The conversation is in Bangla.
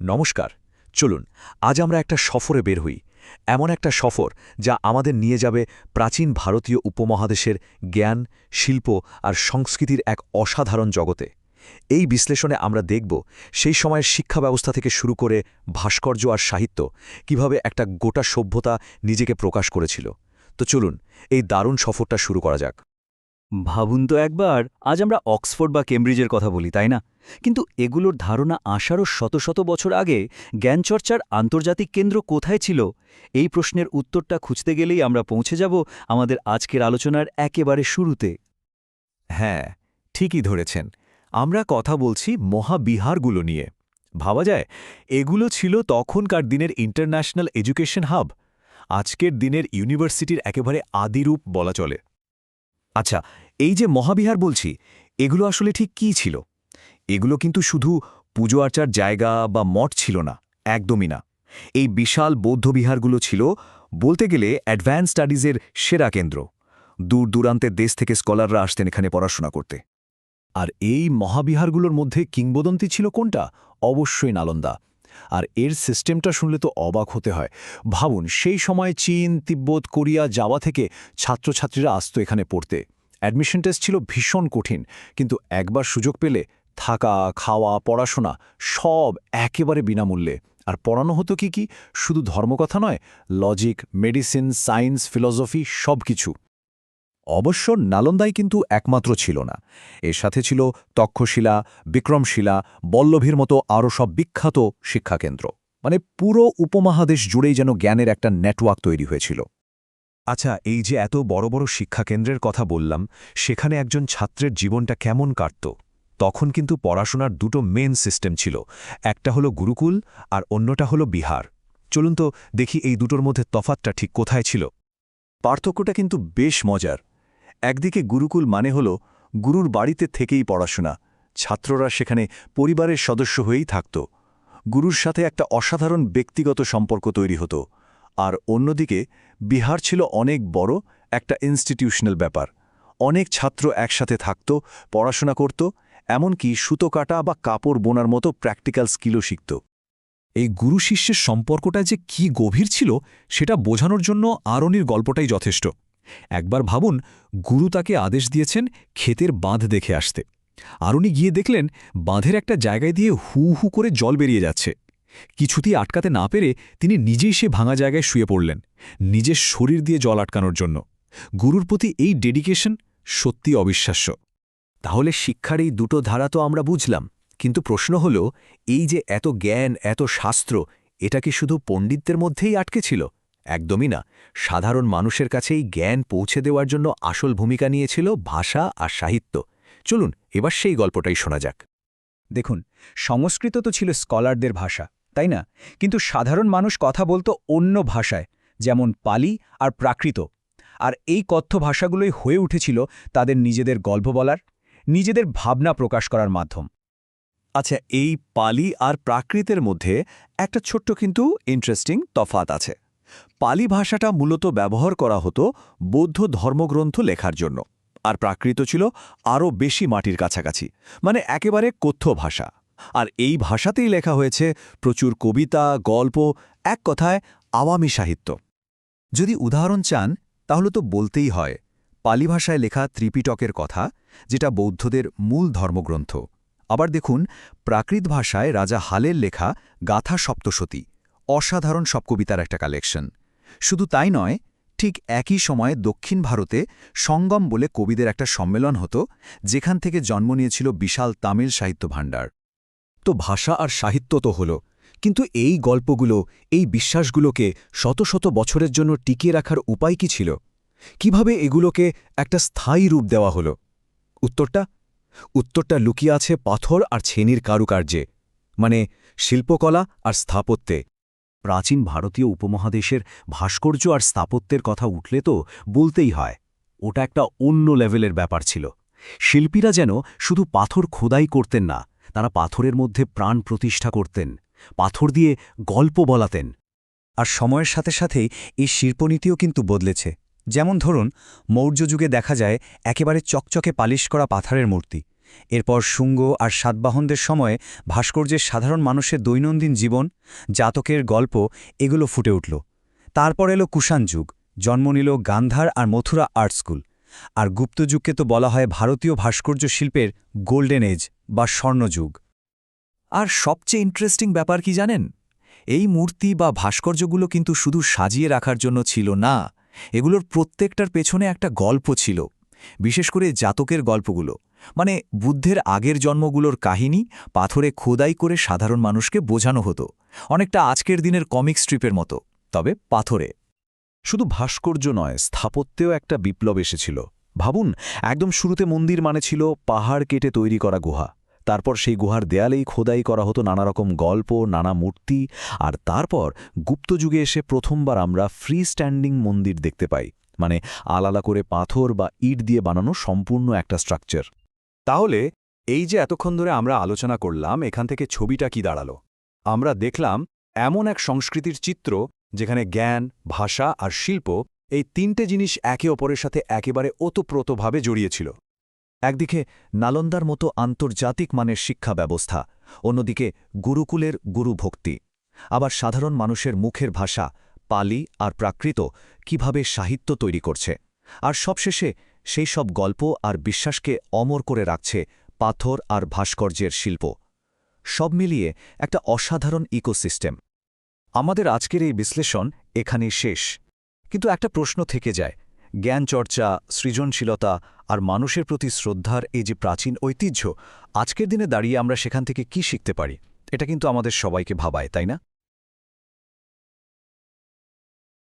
নমস্কার। চলুন আজ আমরা একটা সফরে বের হই, এমন একটা সফর যা আমাদের নিয়ে যাবে প্রাচীন ভারতীয় উপমহাদেশের জ্ঞান, শিল্প আর সংস্কৃতির এক অসাধারণ জগতে। এই বিশ্লেষণে আমরা দেখব সেই সময়ের শিক্ষা ব্যবস্থা থেকে শুরু করে ভাস্কর্য আর সাহিত্য কিভাবে একটা গোটা সভ্যতা নিজেকে প্রকাশ করেছিল। তো চলুন এই দারুণ সফরটা শুরু করা যাক। ভাবুন তো একবার, আজ আমরা অক্সফোর্ড বা কেমব্রিজের কথা বলি, তাই না? কিন্তু এগুলোর ধারণা আসারও শত শত বছর আগে জ্ঞানচর্চার আন্তর্জাতিক কেন্দ্র কোথায় ছিল? এই প্রশ্নের উত্তরটা খুঁজতে গেলেই আমরা পৌঁছে যাব আমাদের আজকের আলোচনার একেবারে শুরুতে। হ্যাঁ, ঠিকই ধরেছেন। আমরা কথা বলছি মহাবিহারগুলো নিয়ে। ভাবা যায় এগুলো ছিল তখনকার দিনের ইন্টারন্যাশনাল এডুকেশন হাব, আজকের দিনের ইউনিভার্সিটির একেবারে আদিরূপ বলা চলে। আচ্ছা, এই যে মহাবিহার বলছি, এগুলো আসলে ঠিক কী ছিল? এগুলো কিন্তু শুধু পুজো আর্চার জায়গা বা মঠ ছিল না, একদমই না। এই বিশাল বৌদ্ধবিহারগুলো ছিল বলতে গেলে অ্যাডভান্স স্টাডিজের সেরা কেন্দ্র। দূর দূরান্তের দেশ থেকে স্কলাররা আসতেন এখানে পড়াশোনা করতে। আর এই মহাবিহারগুলোর মধ্যে কিংবদন্তি ছিল কোনটা? অবশ্যই নালন্দা। আর এর সিস্টেমটা শুনলে তো অবাক হতে হয়। ভাবুন, সেই সময় চীন, তিব্বত, কোরিয়া, জাভা থেকে ছাত্রছাত্রীরা আসতো এখানে পড়তে। অ্যাডমিশন টেস্ট ছিল ভীষণ কঠিন, কিন্তু একবার সুযোগ পেলে থাকা, খাওয়া, পড়াশোনা সব একেবারে বিনামূল্যে। আর পড়ানো হতো কি শুধু ধর্মকথা নয়, লজিক, মেডিসিন, সায়েন্স, ফিলসফি সব কিছু। অবশ্য নালন্দাই কিন্তু একমাত্র ছিল না। এর সাথে ছিল তক্ষশিলা, বিক্রমশিলা, বল্লভীর মতো আরও সব বিখ্যাত শিক্ষাকেন্দ্র। মানে পুরো উপমহাদেশ জুড়েই যেন জ্ঞানের একটা নেটওয়ার্ক তৈরি হয়েছিল। আচ্ছা, এই যে এত বড় বড় শিক্ষাকেন্দ্রের কথা বললাম, সেখানে একজন ছাত্রের জীবনটা কেমন কাটত? তখন কিন্তু পড়াশোনার দুটো মেন সিস্টেম ছিল, একটা হলো গুরুকুল আর অন্যটা হলো বিহার। চলুন তো দেখি এই দুটোর মধ্যে তফাৎটা ঠিক কোথায় ছিল। পার্থক্যটা কিন্তু বেশ মজার। একদিকে গুরুকুল মানে হল গুরুর বাড়িতে থেকেই পড়াশোনা, ছাত্ররা সেখানে পরিবারের সদস্য হয়েই থাকত। গুরুর সাথে একটা অসাধারণ ব্যক্তিগত সম্পর্ক তৈরি হতো। আর অন্যদিকে বিহার ছিল অনেক বড় একটা ইনস্টিটিউশনাল ব্যাপার। অনেক ছাত্র একসাথে থাকত, পড়াশোনা করত, এমনকি সুতো কাটা বা কাপড় বোনার মতো প্র্যাকটিক্যাল স্কিলও শিখত। এই গুরু শিষ্যের সম্পর্কটা যে কি গভীর ছিল সেটা বোঝানোর জন্য আরণির গল্পটাই যথেষ্ট। একবার ভাবুন, গুরু তাকে আদেশ দিয়েছেন ক্ষেতের বাঁধ দেখে আসতে। আরুনি গিয়ে দেখলেন বাঁধের একটা জায়গায় দিয়ে হু হু করে জল বেরিয়ে যাচ্ছে। কিছুতেই আটকাতে না পেরে তিনি নিজেই সে ভাঙা জায়গায় শুয়ে পড়লেন, নিজের শরীর দিয়ে জল আটকানোর জন্য। গুরুর প্রতি এই ডেডিকেশন সত্যি অবিশ্বাস্য। তাহলে শিক্ষার এই দুটো ধারা তো আমরা বুঝলাম, কিন্তু প্রশ্ন হল, এই যে এত জ্ঞান, এত শাস্ত্র, এটা কি শুধু পণ্ডিতদের মধ্যেই আটকে ছিল? একদমই না। সাধারণ মানুষের কাছেই জ্ঞান পৌঁছে দেওয়ার জন্য আসল ভূমিকা নিয়েছিল ভাষা আর সাহিত্য। চলুন এবার সেই গল্পটাই শোনা যাক। দেখুন, সংস্কৃত তো ছিল স্কলারদের ভাষা, তাই না? কিন্তু সাধারণ মানুষ কথা বলতো অন্য ভাষায়, যেমন পালি আর প্রাকৃত। আর এই কথ্য ভাষাগুলোই হয়ে উঠেছিল তাদের নিজেদের গল্প বলার, নিজেদের ভাবনা প্রকাশ করার মাধ্যম। আচ্ছা, এই পালি আর প্রাকৃতের মধ্যে একটা ছোট্ট কিন্তু ইন্টারেস্টিং তফাৎ আছে। পালি ভাষাটা মূলত ব্যবহার করা হতো বৌদ্ধ ধর্মগ্রন্থ লেখার জন্য, আর প্রাকৃত ছিল আরও বেশি মাটির কাছাকাছি, মানে একেবারে কথ্য ভাষা। আর এই ভাষাতেই লেখা হয়েছে প্রচুর কবিতা, গল্প, এক কথায় আওয়ামী সাহিত্য। যদি উদাহরণ চান তাহলে তো বলতেই হয় পালি ভাষায় লেখা ত্রিপিটকের কথা, যেটা বৌদ্ধদের মূল ধর্মগ্রন্থ। আবার দেখুন প্রাকৃত ভাষায় রাজা হালের লেখা গাথা সপ্তশতী, অসাধারণ সব কবিতার একটা কালেকশন। শুধু তাই নয়, ঠিক একই সময়ে দক্ষিণ ভারতে সঙ্গম বলে কবিদের একটা সম্মেলন হতো, যেখান থেকে জন্ম নিয়েছিল বিশাল তামিল সাহিত্য ভাণ্ডার। তো ভাষা আর সাহিত্য তো হলো, কিন্তু এই গল্পগুলো, এই বিশ্বাসগুলোকে শত শত বছরের জন্য টিকিয়ে রাখার উপায় কি ছিল? কিভাবে এগুলোকে একটা স্থায়ী রূপ দেওয়া হলো? উত্তরটা লুকিয়ে আছে পাথর আর ছেনির কারুকার্যে, মানে শিল্পকলা আর স্থাপত্যে। প্রাচীন ভারতীয় উপমহাদেশের ভাস্কর্য আর স্থাপত্যের কথা উঠলে তো বলতেই হয়, ওটা একটা অন্য লেভেলের ব্যাপার ছিল। শিল্পীরা যেন শুধু পাথর খোদাই করতেন না, তারা পাথরের মধ্যে প্রাণ প্রতিষ্ঠা করতেন, পাথর দিয়ে গল্প বলাতেন। আর সময়ের সাথে সাথেই এই শিল্পনীতিও কিন্তু বদলেছে। যেমন ধরুন, মৌর্য যুগে দেখা যায় একেবারে চকচকে পালিশ করা পাথরের মূর্তি, এরপর শুঙ্গ আর সাতবাহনদের সময়ে ভাস্কর্যের সাধারণ মানুষের দৈনন্দিন জীবন, জাতকের গল্প এগুলো ফুটে উঠল। তারপর এলো কুষাণ যুগ, জন্ম নিল গান্ধার আর মথুরা আর্ট স্কুল। আর গুপ্তযুগকে তো বলা হয় ভারতীয় ভাস্কর্য শিল্পের গোল্ডেন এজ বা স্বর্ণযুগ। আর সবচেয়ে ইন্টারেস্টিং ব্যাপার কি জানেন? এই মূর্তি বা ভাস্কর্যগুলো কিন্তু শুধু সাজিয়ে রাখার জন্য ছিল না, এগুলোর প্রত্যেকটার পেছনে একটা গল্প ছিল। বিশেষ করে জাতকের গল্পগুলো, মানে বুদ্ধের আগের জন্মগুলোর কাহিনী পাথরে খোদাই করে সাধারণ মানুষকে বোঝানো হতো, অনেকটা আজকের দিনের কমিক স্ট্রিপের মতো, তবে পাথরে। শুধু ভাস্কর্য নয়, স্থাপত্যেও একটা বিপ্লব এসেছিল। ভাবুন, একদম শুরুতে মন্দির মানে ছিল পাহাড় কেটে তৈরি করা গুহা। তারপর সেই গুহার দেয়ালেই খোদাই করা হতো নানা রকম গল্প, নানা মূর্তি। আর তারপর গুপ্তযুগে এসে প্রথমবার আমরা ফ্রি স্ট্যান্ডিং মন্দির দেখতে পাই, মানে আলাদা করে পাথর বা ইট দিয়ে বানানো সম্পূর্ণ একটা স্ট্রাকচার। তাহলে এই যে এতক্ষণ ধরে আমরা আলোচনা করলাম, এখান থেকে ছবিটা কি দাঁড়ালো? আমরা দেখলাম এমন এক সংস্কৃতির চিত্র যেখানে জ্ঞান, ভাষা আর শিল্প, এই তিনটে জিনিস একে অপরের সাথে একেবারে ওতপ্রোতভাবে জড়িয়েছিল। একদিকে নালন্দার মতো আন্তর্জাতিক মানের শিক্ষা ব্যবস্থা, অন্যদিকে গুরুকুলের গুরুভক্তি, আবার সাধারণ মানুষের মুখের ভাষা পালি আর প্রাকৃত কিভাবে সাহিত্য তৈরি করছে, আর সবশেষে সেই সব গল্প আর বিশ্বাসকে অমর করে রাখছে পাথর আর ভাস্কর্যের শিল্প। সব মিলিয়ে একটা অসাধারণ ইকোসিস্টেম। আমাদের আজকের এই বিশ্লেষণ এখানেই শেষ, কিন্তু একটা প্রশ্ন থেকে যায়, জ্ঞান চর্চা, সৃজনশীলতা আর মানুষের প্রতি শ্রদ্ধার এই যে প্রাচীন ঐতিহ্য, আজকের দিনে দাঁড়িয়ে আমরা সেখান থেকে কি শিখতে পারি? এটা কিন্তু আমাদের সবাইকে ভাবায়, তাই না?